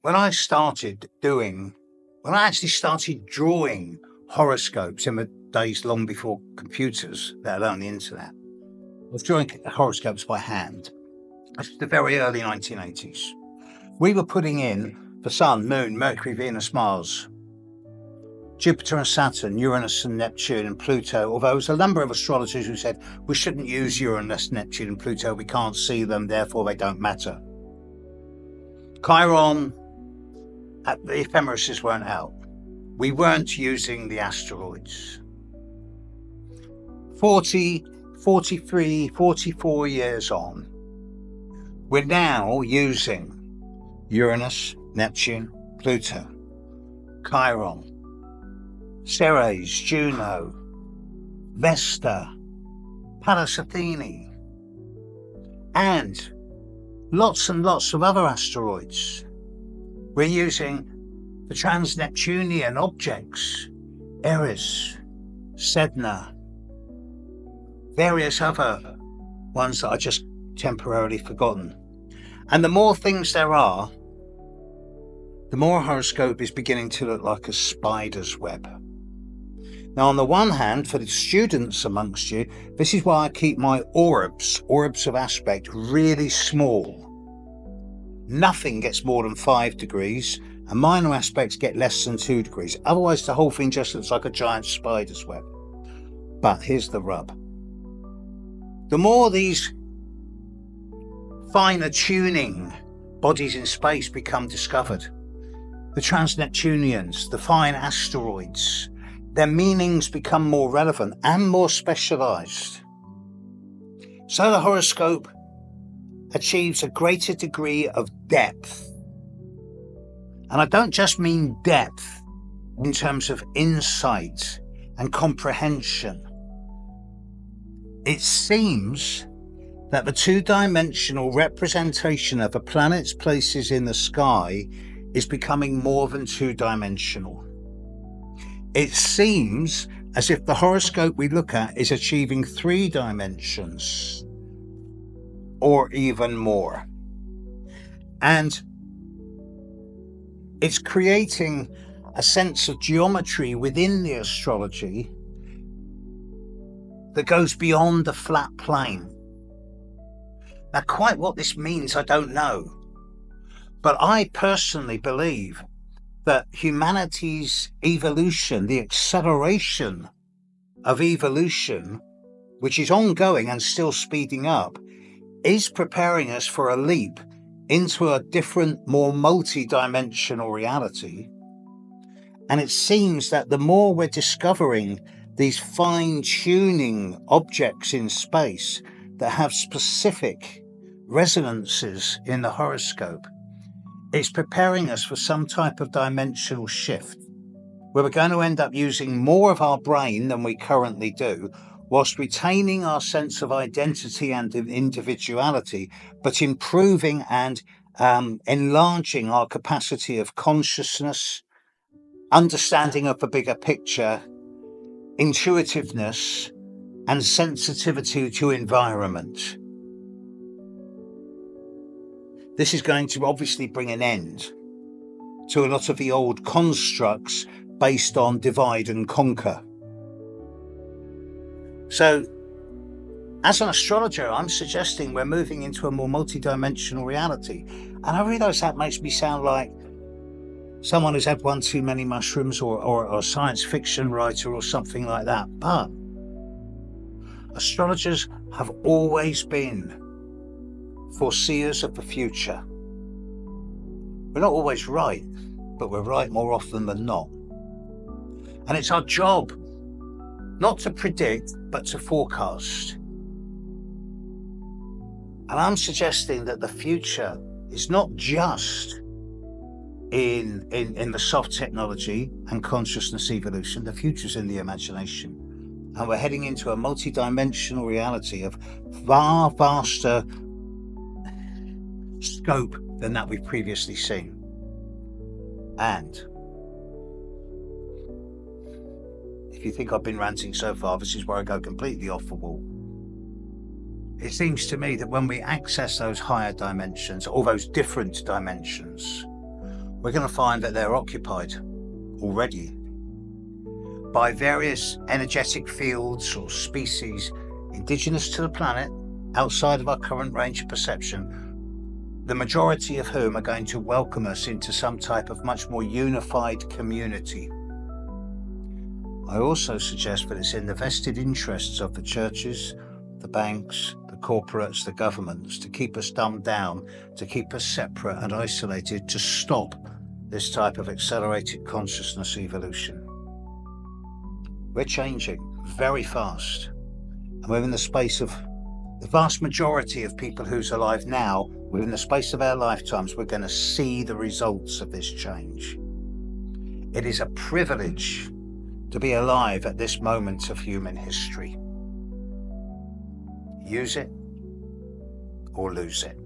when I actually started drawing horoscopes in the days long before computers, let alone the internet, I was drawing horoscopes by hand. This was the very early 1980s. We were putting in the Sun, Moon, Mercury, Venus, Mars, Jupiter and Saturn, Uranus and Neptune and Pluto, although there was a number of astrologers who said we shouldn't use Uranus, Neptune and Pluto, we can't see them, therefore they don't matter. Chiron, the ephemeris weren't out. We weren't using the asteroids. 40, 43, 44 years on, we're now using Uranus, Neptune, Pluto, Chiron, Ceres, Juno, Vesta, Pallas Athene, and lots of other asteroids. We're using the trans-Neptunian objects, Eris, Sedna, various other ones that are just temporarily forgotten. And the more things there are, the more a horoscope is beginning to look like a spider's web. Now, on the one hand, for the students amongst you, this is why I keep my orbs of aspect, really small. Nothing gets more than 5 degrees, and minor aspects get less than 2 degrees. Otherwise, the whole thing just looks like a giant spider's web. But here's the rub. The more these finer tuning bodies in space become discovered, the trans-Neptunians, the fine asteroids, their meanings become more relevant and more specialized. So the horoscope achieves a greater degree of depth. And I don't just mean depth in terms of insight and comprehension. It seems that the two-dimensional representation of a planet's places in the sky is becoming more than two-dimensional. It seems as if the horoscope we look at is achieving 3 dimensions or even more. And it's creating a sense of geometry within the astrology that goes beyond the flat plane. Now, quite what this means, I don't know. But I personally believe that humanity's evolution, the acceleration of evolution, which is ongoing and still speeding up, is preparing us for a leap into a different, more multi-dimensional reality. And it seems that the more we're discovering these fine-tuning objects in space that have specific resonances in the horoscope, it's preparing us for some type of dimensional shift, where we're going to end up using more of our brain than we currently do, whilst retaining our sense of identity and individuality, but improving and enlarging our capacity of consciousness, understanding of the bigger picture, intuitiveness, and sensitivity to environment. This is going to obviously bring an end to a lot of the old constructs based on divide and conquer. So, as an astrologer, I'm suggesting we're moving into a more multidimensional reality. And I realise that makes me sound like someone who's had one too many mushrooms or a science fiction writer or something like that. But astrologers have always been foreseers of the future. We're not always right, but we're right more often than not. And it's our job not to predict, but to forecast. And I'm suggesting that the future is not just in the soft technology and consciousness evolution. The future's in the imagination. And we're heading into a multi-dimensional reality of far vaster scope than that we've previously seen. And if you think I've been ranting so far, this is where I go completely off the wall. It seems to me that when we access those higher dimensions, or those different dimensions, we're going to find that they're occupied already by various energetic fields or species indigenous to the planet, outside of our current range of perception, the majority of whom are going to welcome us into some type of much more unified community. I also suggest that it's in the vested interests of the churches, the banks, the corporates, the governments to keep us dumbed down, to keep us separate and isolated, to stop this type of accelerated consciousness evolution. We're changing very fast, and within the space of the vast majority of people who's alive now, within the space of our lifetimes, we're going to see the results of this change. It is a privilege to be alive at this moment of human history. Use it or lose it.